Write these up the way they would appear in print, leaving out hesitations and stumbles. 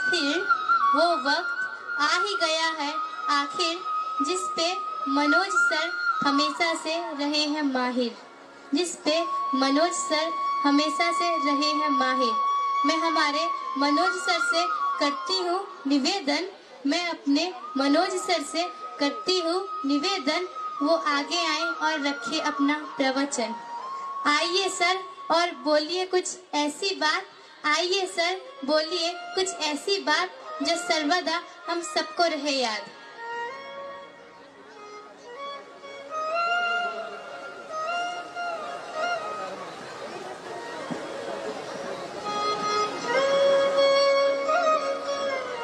फिर वो वक्त आ ही गया है आखिर, जिस पे मनोज सर हमेशा से रहे हैं माहिर, जिस पे मनोज सर हमेशा से रहे हैं माहिर। मैं हमारे मनोज सर से करती हूँ निवेदन, मैं अपने मनोज सर से करती हूँ निवेदन, वो आगे आए और रखे अपना प्रवचन। आइए सर और बोलिए कुछ ऐसी बात, आइए सर बोलिए कुछ ऐसी बात जो सर्वदा हम सबको रहे याद।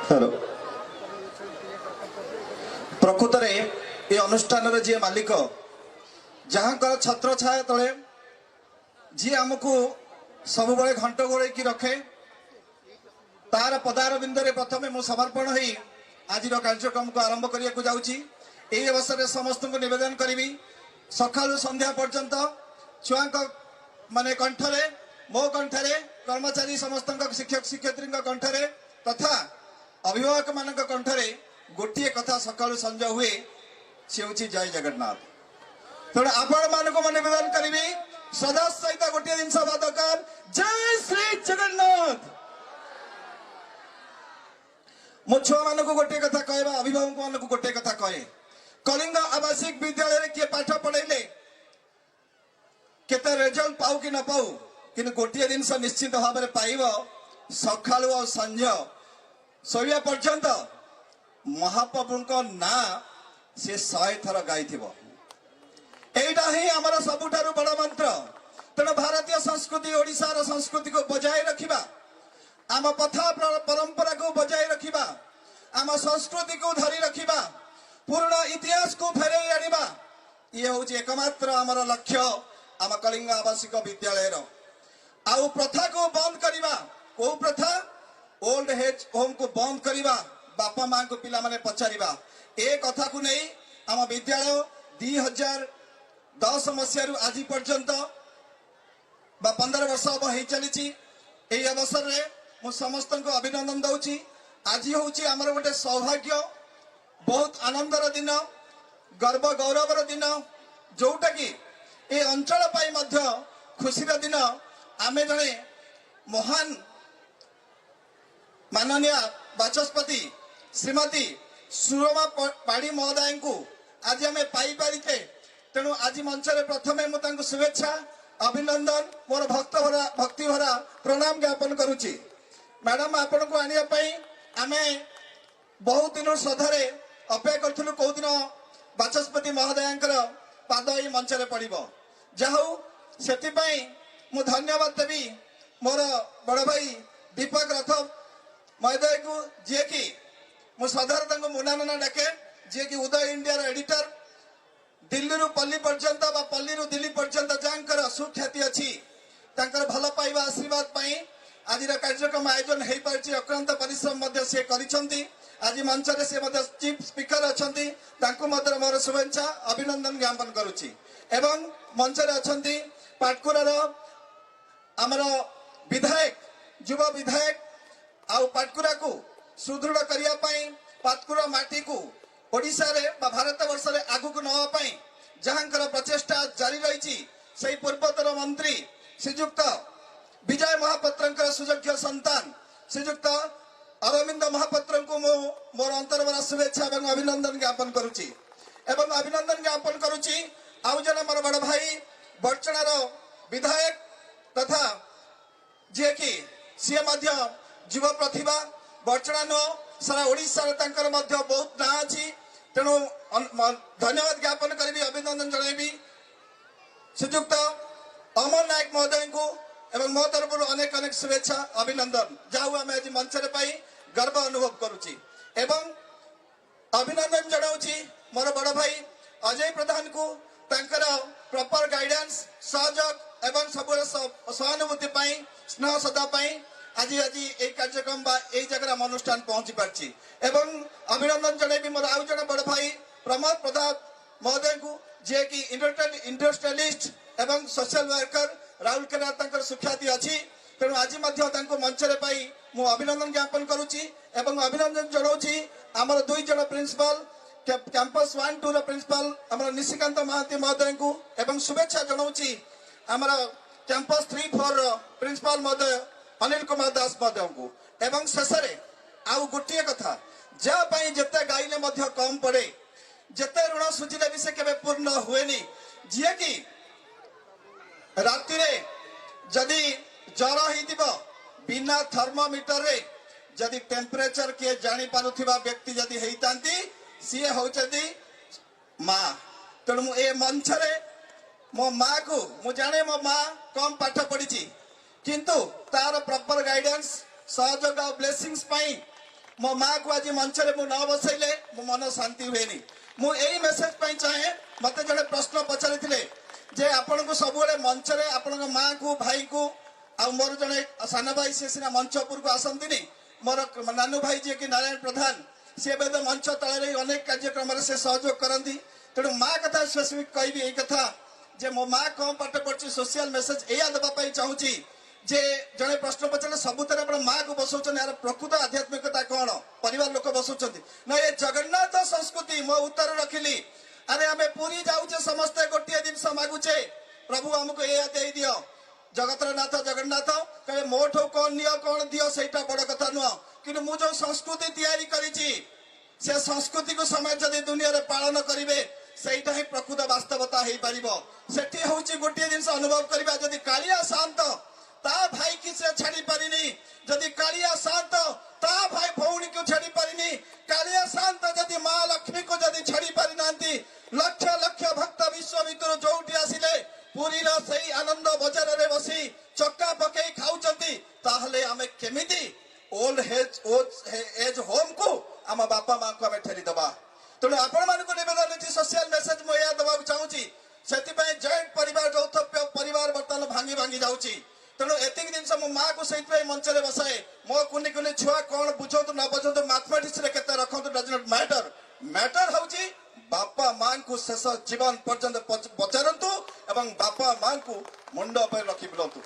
हेलो प्रकृत ये अनुष्ठान जी मालिक जहाँ छत्र छाया तले जी आमको सब बड़े घंट घोड़े रखे तार पदार बिंदे प्रथम मु समर्पण हो आज कार्यक्रम को आरंभ करने को जाऊँगी। यही अवसर में समस्त को निवेदन करी सका संध्या पर्यंत छुआ माने कंठरे मो कंठरे कर्मचारी समस्त शिक्षक शिक्षयित्री कंठरे तथा अभिभावक मान कंठरे गोटे कथा सका संजय हुए सी हूँ जय जगन्नाथ। तेणु आपण मानक निवेदन करी सदा सहित गोटे जिन दरकार जय श्री जगन्नाथ। मो छुआ मान गोटे कथा कहे अभिभावक मान गोटे कथा कहे कलिंग आवासिक विद्यालय किए पाठ पढ़ेले केते रिजल्ट पाऊ कि न पाऊ कि गोटे जिन निश्चित भाव में पाइब सका और संज सोया पर्यंत महाप्रभु ना से 100 थर गाई एटा ही आमर सबुठारु बड़ मंत्र। तेणु भारतीय संस्कृति ओडिशार संस्कृति को बजाय रखिबा, आम प्रथा परंपरा को बजाय रखिबा, आम संस्कृति को धरी रखिबा, पूर्ण इतिहास को फेरई आनिबा, ये हूँ एकमात्र आमर लक्ष्य आम कलिंग आवासिक विद्यालय आउ प्रथा को बंद करवा। को प्रथा ओल्ड एज होम को बंद करवा, बापा माँ को पिला माने पचारिबा। ए कथा को नहीं आम विद्यालय 2010 मसीह आज पर्यंत 15 वर्ष हम हो चली। अवसर में मु समस्त को अभिनंदन दौची। आज हूँ आमर गोटे सौभाग्य, बहुत आनंदर दिन, गर्व गौरवर दिन, जोटा कि ए अंचल पाई मध्य खुशीर दिन। आमे जने महान माननीय बाचस्पति श्रीमती सुरमा पाड़ी महोदय को आज आम पाई पारिते। तेणु आज मंच में प्रथम मुझे शुभेच्छा अभिनंदन मोर भक्ति भरा प्रणाम ज्ञापन करुच्ची। मैडम आपण को आने आम बहुत दिन श्रद्धार अपेक्षा करूँ कौ दिन बाचस्पति महोदय पाद ये मंच में पड़ो। जाऊ से मु धन्यवाद देवी मोर बड़ भाई दीपक रथ महोदय को जी कि मु श्रद्धार मुना नाना डाके जी कि उदय इंडिया एडिटर दिल्ली रु पल्ली पर्यंत पल्ली रु दिल्ली पर्यंत जहाँ सुख्याति अच्छी भल पाइबा आशीर्वाद आज कार्यक्रम आयोजन हो पार्टी अक्रांत परिश्रम से करिसेंती। आज मंच में से चीफ स्पीकर अच्छा मोर शुभेच्छा अभिनंदन ज्ञापन करुच्ची। एवं मंच में अच्छा पाटकुरार आमर विधायक युव विधायक आउ पाटकुरा को सुदृढ़ करने पाटकुरा माटी को ओडिशा रे भारत वर्ष में आगक नापी जहाँ प्रचेषा जारी रही से पूर्वतन मंत्री श्रीजुक्त विजय महापात्र सुयोग्य संतान श्रीजुक्त अरविंद महापात्र को मोर अंतरवरा शुभेच्छा और अभिनंदन ज्ञापन करुच्ची। एवं अभिनंदन ज्ञापन करुच्ची आउ जन मोर बड़ भाई बड़चणार विधायक तथा जी कि सी युव प्रतिभा बड़चणा नुह सारा ओडिशा बहुत ना अच्छी। तेणु धन्यवाद ज्ञापन करी अभिनंदन जनइबी श्रीजुक्त अमर नायक महोदय को एवं मो तरफ अनेक अनेक शुभेच्छा अभिनंदन। जाऊ आम आज मंच पाई गर्व अनुभव करुच्ची। एवं अभिनंदन जनाऊँगी मोर बड़ भाई अजय प्रधान को प्रॉपर गाइडेंस सहयोग एवं सब सहानुभूति स्नेह सदा आज ये कार्यक्रम जगह अनुष्ठान पहुंची पार्टी। एवं अभिनंदन जनइबी मोर आउ जन बड़ भाई प्रमोद प्रताप महोदय को जे कि इंडस्ट्रियलिस्ट एवं सोशल वर्कर राउरकेला सुख्याति अच्छी तेणु आज मंच पाई मु अभिनंदन ज्ञापन करुच्ची एवं अभिनंदन जनाऊँगी आमर 2 जन प्रिंसिपल कैंपस 1 2 प्रिंसिपल आमर निशिकांत महांती महोदय को एवं शुभेच्छा जनाऊँगी आमर कैंपस 3 4 प्रिंसिपल महोदय अनिल कुमार दास महोदय को एवं शेष आउ गोटे कथा जहाँ जिते गाइले कम पड़े जिते ऋण सुझिले भी से केबे पूर्ण हुएनी जी कि राति जदि जर हो बिना थर्मोमीटर रे जदि टेम्परेचर किए जानी पारुथिबा व्यक्ति जदि हेइतांती सी होचदी माँ तेणु मु ए मंच रे मो माँ को मु जाने मो माँ कम पाठ पढ़ी किंतु तार प्रॉपर गाइडेंस सहयोग और ब्लेसिंग्स पाई मो माँ को आज मंच रे मु न बसैले मो मन शांति हुएनी मु एई मेसेज पाई चाहे मते जने प्रश्न पचारिथिले जे आपण को सबुले मंच रे आपण माँ को भाई को आ मोर जने साना भाई से सिना मंच उपर को आसंतिनी मोर नानू भाई जे कि नारायण प्रधान से बेद मंच तळे अनेक कार्यक्रम रे से सहयोग करंती तेणु माँ कथा स्पेसिफिक कहबी एई कथा जे मो माँ कम पाठ पढ़ी सोशल मेसेज एया दबा पाई चाहूची जे जने प्रश्न पचारे सबुतरे आपण माँ को बसौछन यार प्रकृत आध्यात्मिकता कौन परिवार लोक बसौछन ना ये जगन्नाथ संस्कृति मो उत्तर रखिली अरे आमे पूरी जाऊचे समस्ते गोटे जिनस मागुचे प्रभु हमको ये दे दियो जगतर नाथ जगन्नाथ कहे मोठो कौन नियो कौन दियो सेटा बड़ कथा नुह कि मु जो संस्कृति तैयारी करिछि से संस्कृति को समय जदि दुनिया रे पालन करिवे सेटा ही प्रकृत वास्तवता हेई परिबो सेठी होउछि गोटे जिनस अनुभव करिबा जदि कालिया शांत ता भाई की से छाड़ी पारिनी जदि कालिया शांत ता भाई भौणी को छाड़ी पारिनी कालिया शांत जदि माँ लक्ष्मी को जदि छाड़ी पारि नांती लक्ष लक्ष भक्त विश्व भितर जोठी आसिले पुरी रो सही आनंद बजार रे बसी चक्का पकई खाउचंती ताहले हमें केमिति ओल्ड एज होम को आम बापा माँ को हमें ठेली दबा तेणु आपण मान निवेदन अच्छी सोशल मेसेज मुझे दबा चाहूँगी से जॉइंट परिवार यौथ परिवार बर्तमान भांगी भांगी जाऊँगी तेणु एतिक जिनस मो माँ को से मंच में बसाए मो कुनी कुनी छुआ कौन बुझौतु न बुझौतु मैथमेटिक्स रे केते रखंतु डज नॉट मैटर मैटर होउची बापा माँ को शेष जीवन पर्यंत पचारंतु एवं बापा माँ को मुंड पर रखी बुलंतु